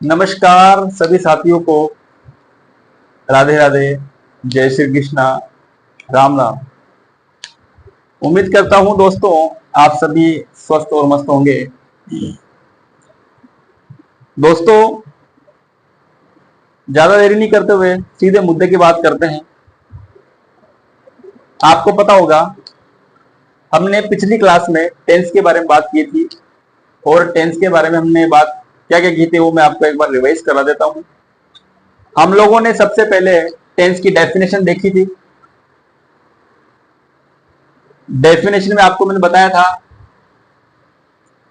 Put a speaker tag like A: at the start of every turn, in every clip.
A: नमस्कार सभी साथियों को। राधे राधे। जय श्री कृष्णा। राम राम। उम्मीद करता हूं दोस्तों आप सभी स्वस्थ और मस्त होंगे। दोस्तों ज्यादा देरी नहीं करते हुए सीधे मुद्दे की बात करते हैं। आपको पता होगा हमने पिछली क्लास में टेंस के बारे में बात की थी और टेंस के बारे में हमने बात क्या क्या की थी वो मैं आपको एक बार रिवाइज करा देता हूं। हम लोगों ने सबसे पहले टेंस की डेफिनेशन देखी थी। डेफिनेशन में आपको मैंने बताया था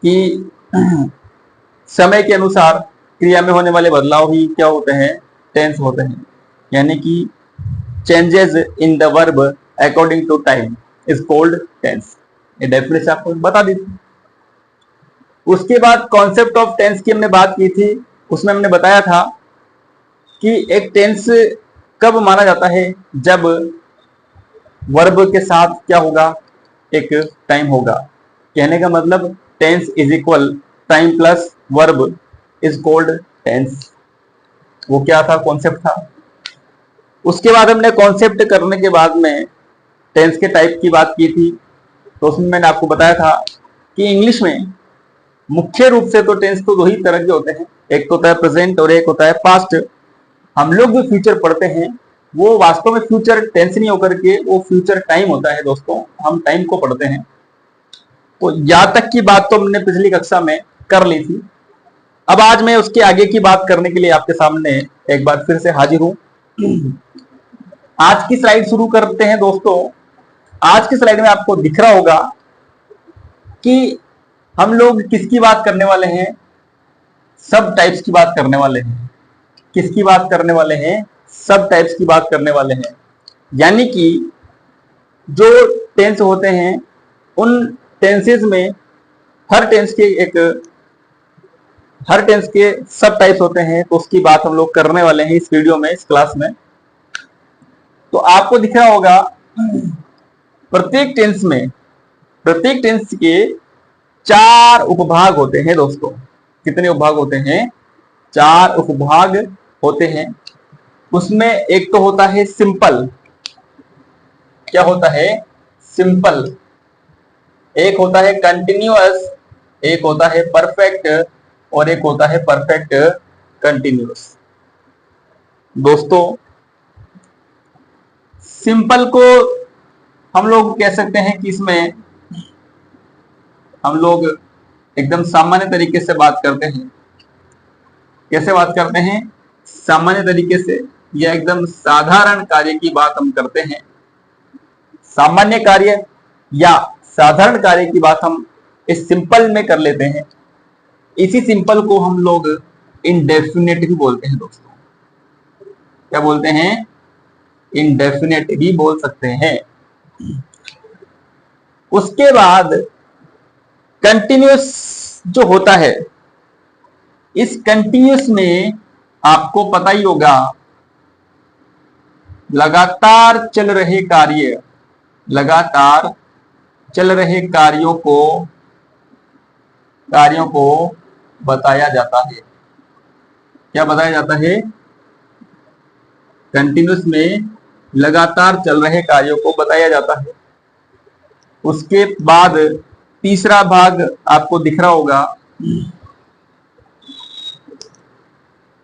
A: कि समय के अनुसार क्रिया में होने वाले बदलाव ही क्या होते हैं, टेंस होते हैं। यानी कि changes in the verb according to time is called tense. ये डेफिनेशन आपको बता दी थी। उसके बाद कॉन्सेप्ट ऑफ टेंस की हमने बात की थी। उसमें हमने बताया था कि एक टेंस कब माना जाता है, जब वर्ब के साथ क्या होगा, एक टाइम होगा। कहने का मतलब tense is equal time plus verb is called tense. वो क्या था, कॉन्सेप्ट था। उसके बाद हमने कॉन्सेप्ट करने के बाद में टेंस के टाइप की बात की थी। तो उसमें मैंने आपको बताया था कि इंग्लिश में मुख्य रूप से तो टेंस तो दो ही तरह के होते हैं, एक तो होता है प्रेजेंट और एक होता है पास्ट। हम लोग जो फ्यूचर पढ़ते हैं वो वास्तव में फ्यूचर टेंस नहीं होकर के वो फ्यूचर टाइम होता है। दोस्तों हम टाइम को पढ़ते हैं। तो यहां तक की बात तो हमने पिछली कक्षा में कर ली थी। अब आज मैं उसके आगे की बात करने के लिए आपके सामने एक बार फिर से हाजिर हूं। आज की स्लाइड शुरू करते हैं दोस्तों। आज की स्लाइड में आपको दिख रहा होगा कि हम लोग किसकी बात करने वाले हैं, सब टाइप्स की बात करने वाले हैं। किसकी बात करने वाले हैं, सब टाइप्स की बात करने वाले हैं। यानी कि जो टेंस होते हैं उन टेंसेस में हर टेंस के सब टाइप्स होते हैं। तो उसकी बात हम लोग करने वाले हैं इस वीडियो में, इस क्लास में। तो आपको दिख रहा होगा प्रत्येक टेंस के 4 उपभाग होते हैं दोस्तों। कितने उपभाग होते हैं, 4 उपभाग होते हैं। उसमें एक तो होता है सिंपल। क्या होता है, सिंपल। एक होता है कंटिन्यूअस, एक होता है परफेक्ट और एक होता है परफेक्ट कंटिन्यूअस। दोस्तों सिंपल को हम लोग कह सकते हैं कि इसमें हम लोग एकदम सामान्य तरीके से बात करते हैं। कैसे बात करते हैं, सामान्य तरीके से या एकदम साधारण कार्य की बात हम करते हैं। सामान्य कार्य या साधारण कार्य की बात हम इस सिंपल में कर लेते हैं। इसी सिंपल को हम लोग इनडेफिनेट भी बोलते हैं दोस्तों। क्या बोलते हैं, इनडेफिनेट भी बोल सकते हैं। उसके बाद कंटिन्यूअस जो होता है, इस कंटिन्यूअस में आपको पता ही होगा लगातार चल रहे कार्यों को बताया जाता है। क्या बताया जाता है, कंटिन्यूअस में लगातार चल रहे कार्यों को बताया जाता है। उसके बाद तीसरा भाग आपको दिख रहा होगा।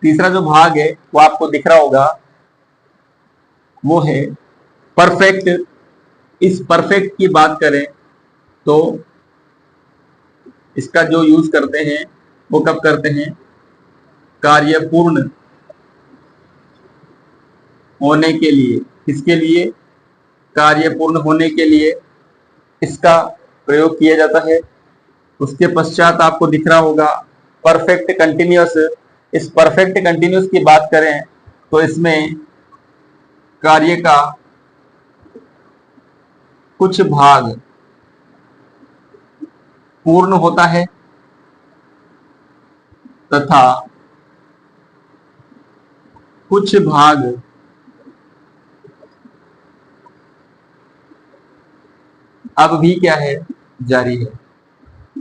A: तीसरा जो भाग है वो आपको दिख रहा होगा, वो है परफेक्ट। इस परफेक्ट की बात करें तो इसका जो यूज करते हैं वो कब करते हैं, कार्य पूर्ण होने के लिए। किसके लिए, कार्य पूर्ण होने के लिए इसका प्रयोग किया जाता है। उसके पश्चात आपको दिख रहा होगा परफेक्ट कंटिन्यूअस। इस परफेक्ट कंटिन्यूअस की बात करें तो इसमें कार्य का कुछ भाग पूर्ण होता है तथा कुछ भाग अब भी क्या है, जारी है।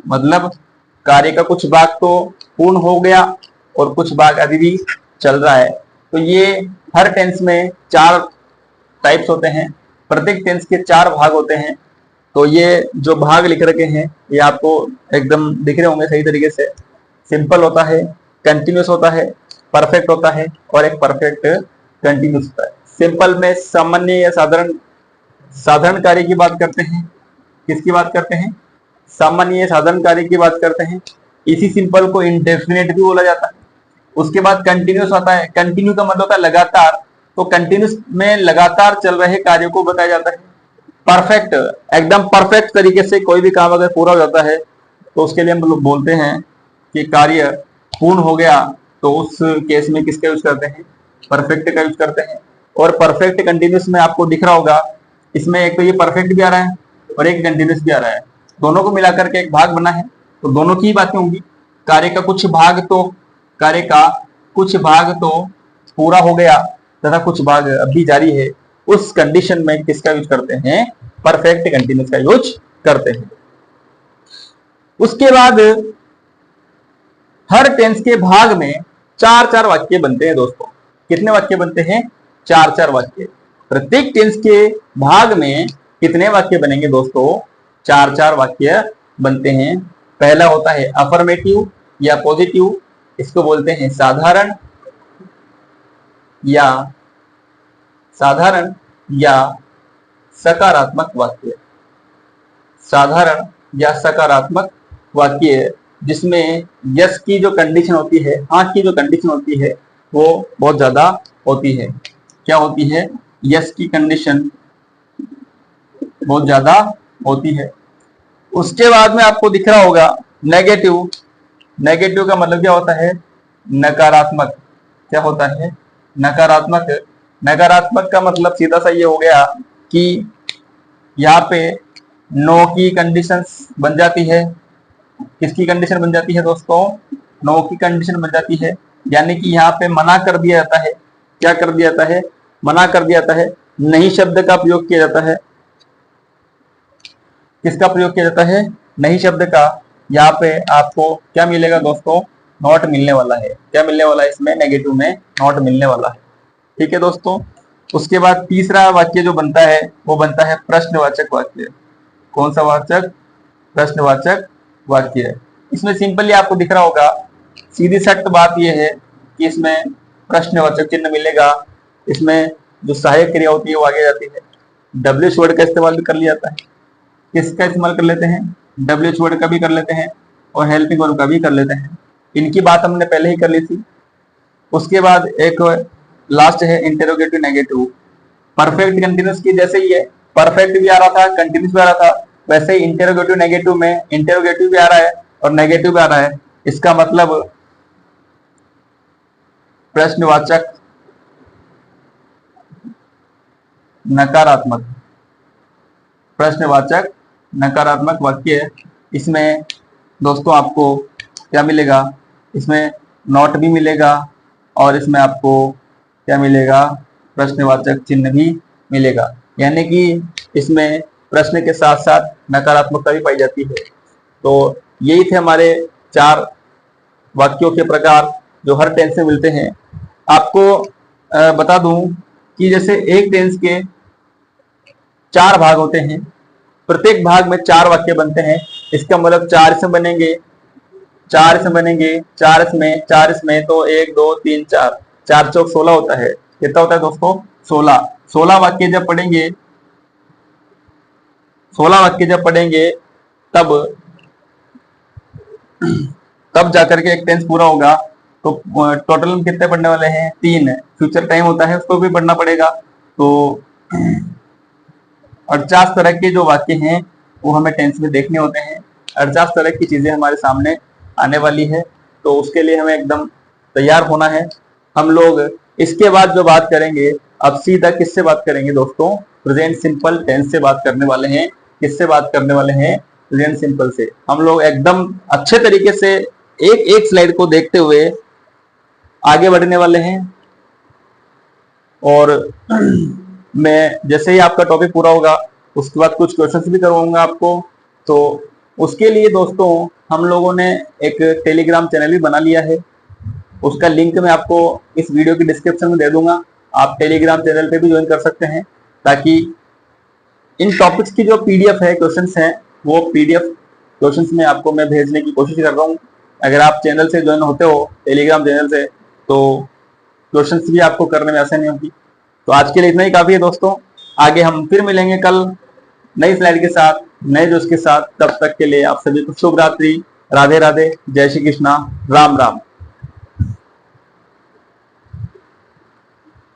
A: मतलब कार्य का कुछ भाग तो पूर्ण हो गया और कुछ भाग अभी भी चल रहा है। तो ये हर टेंस में 4 टाइप्स होते हैं, प्रत्येक टेंस के 4 भाग होते हैं। तो ये जो भाग लिख रखे हैं ये आपको एकदम दिख रहे होंगे सही तरीके से। सिंपल होता है, कंटिन्यूस होता है, परफेक्ट होता है और एक परफेक्ट कंटिन्यूस होता है। सिंपल में सामान्य या साधारण कार्य की बात करते हैं। किसकी बात करते हैं? सामान्य या साधारण कार्य की बात करते हैं। इसी सिंपल को इंडेफिनिट भी बोला जाता है। उसके बाद कंटिन्यूस आता है। कंटिन्यू का मतलब होता है लगातार, तो कंटिन्यूस में लगातार चल रहे कार्यों को बताया जाता है। परफेक्ट, एकदम परफेक्ट तरीके से कोई भी काम अगर पूरा हो जाता है तो उसके लिए हम लोग बोलते हैं कि कार्य पूर्ण हो गया। तो उस केस में किसका यूज करते हैं? परफेक्ट का यूज करते हैं। और परफेक्ट कंटिन्यूस में आपको दिख रहा होगा, इसमें एक तो ये परफेक्ट भी आ रहा है और एक कंटिन्यूस भी आ रहा है, दोनों को मिलाकर के एक भाग बना है। तो दोनों की बातें होंगी। कार्य का कुछ भाग तो पूरा हो गया तथा कुछ भाग अभी जारी है, उस कंडीशन में किसका यूज करते हैं? परफेक्ट कंटिन्यूस का यूज करते हैं। उसके बाद हर टेंस के भाग में 4-4 वाक्य बनते हैं दोस्तों। कितने वाक्य बनते हैं? 4-4 वाक्य। प्रत्येक टेंस के भाग में कितने वाक्य बनेंगे दोस्तों? 4-4 वाक्य बनते हैं। पहला होता है अफर्मेटिव या पॉजिटिव, इसको बोलते हैं साधारण या सकारात्मक वाक्य। साधारण या सकारात्मक वाक्य जिसमें यस की जो कंडीशन होती है, हाँ की जो कंडीशन होती है वो बहुत ज्यादा होती है। क्या होती है? यस की कंडीशन बहुत ज्यादा होती है। उसके बाद में आपको दिख रहा होगा नेगेटिव। नेगेटिव का मतलब क्या होता है? नकारात्मक। क्या होता है? नकारात्मक। नकारात्मक का मतलब सीधा सा ये हो गया कि यहाँ पे नो की कंडीशंस बन जाती है। किसकी कंडीशन बन जाती है दोस्तों? नो की कंडीशन बन जाती है। यानी कि यहाँ पे मना कर दिया जाता है। क्या कर दिया जाता है? मना कर दिया जाता है। नहीं शब्द का प्रयोग किया जाता है। किसका प्रयोग किया जाता है? नहीं शब्द का। यहाँ पे आपको क्या मिलेगा दोस्तों? नॉट मिलने वाला है। क्या मिलने वाला है? इसमें नेगेटिव में नॉट मिलने वाला है। ठीक है दोस्तों। उसके बाद तीसरा वाक्य जो बनता है वो बनता है प्रश्नवाचक वाक्य। कौन सा वाचक? प्रश्नवाचक वाक्य। इसमें सिंपली आपको दिख रहा होगा, सीधी सख्त बात यह है कि इसमें प्रश्नवाचक चिन्ह मिलेगा। इसमें जो सहायक क्रिया होती है वो आगे जाती है। डब्ल्यू वर्ड का इस्तेमाल भी कर लिया जाता है। किसका इस्तेमाल कर लेते हैं? डब्ल्यू वर्ड का भी कर लेते हैं और हेल्पिंग वर्ब का भी कर लेते हैं। इनकी बात हमने पहले ही कर ली थी। उसके बाद एक लास्ट है इंटेरोगेटिव नेगेटिव। परफेक्ट कंटिन्यूस की जैसे ही है, परफेक्ट भी आ रहा था, कंटिन्यूस भी आ रहा था, वैसे ही इंटेरोगेटिव नेगेटिव में इंटेरोगेटिव भी आ रहा है और नेगेटिव भी आ रहा है। इसका मतलब प्रश्नवाचक नकारात्मक। प्रश्नवाचक नकारात्मक वाक्य। इसमें दोस्तों आपको क्या मिलेगा? इसमें नॉट भी मिलेगा और इसमें आपको क्या मिलेगा? प्रश्नवाचक चिन्ह भी मिलेगा। यानी कि इसमें प्रश्न के साथ साथ नकारात्मकता भी पाई जाती है। तो यही थे हमारे 4 वाक्यों के प्रकार जो हर टेंस में मिलते हैं। आपको बता दूं कि जैसे एक टेंस के 4 भाग होते हैं, प्रत्येक भाग में 4 वाक्य बनते हैं। इसका मतलब 4 इसमें बनेंगे, 4 इसमें बनेंगे, 4 इसमें तो 1 2 3 4, 4 चौक 16 होता है। कितना होता है दोस्तों? 16। 16 वाक्य जब पढ़ेंगे, 16 वाक्य जब पढ़ेंगे तब जाकर के एक टेंस पूरा होगा। तो टोटल हम कितने पढ़ने वाले हैं? 3। फ्यूचर टाइम होता है उसको भी पढ़ना पड़ेगा। तो 48 तरह के जो वाक्य हैं वो हमें टेंस में देखने होते हैं। 48 तरह की चीजें हमारे सामने आने वाली है, तो उसके लिए हमें एकदम तैयार होना है। हम लोग इसके बाद जो बात करेंगे, अब सीधा किससे बात करेंगे दोस्तों? प्रेजेंट सिंपल टेंस से बात करने वाले हैं। किससे बात करने वाले हैं? प्रेजेंट सिंपल से। हम लोग एकदम अच्छे तरीके से एक एक स्लाइड को देखते हुए आगे बढ़ने वाले हैं। और मैं जैसे ही आपका टॉपिक पूरा होगा उसके बाद कुछ क्वेश्चंस भी करवाऊंगा आपको। तो उसके लिए दोस्तों हम लोगों ने एक टेलीग्राम चैनल भी बना लिया है। उसका लिंक मैं आपको इस वीडियो की डिस्क्रिप्शन में दे दूंगा। आप टेलीग्राम चैनल पे भी ज्वाइन कर सकते हैं, ताकि इन टॉपिक्स की जो पीडीएफ है, क्वेश्चंस हैं, वो पीडीएफ क्वेश्चंस में आपको मैं भेजने की कोशिश कर रहा हूँ। अगर आप चैनल से ज्वाइन होते हो, टेलीग्राम चैनल से, तो क्वेश्चंस भी आपको करने में आसानी होगी। तो आज के लिए इतना ही काफी है दोस्तों। आगे हम फिर मिलेंगे कल नई स्लाइड के साथ, नए जोश के साथ। तब तक के लिए आप सभी को शुभ रात्रि, राधे राधे, जय श्री कृष्णा, राम राम।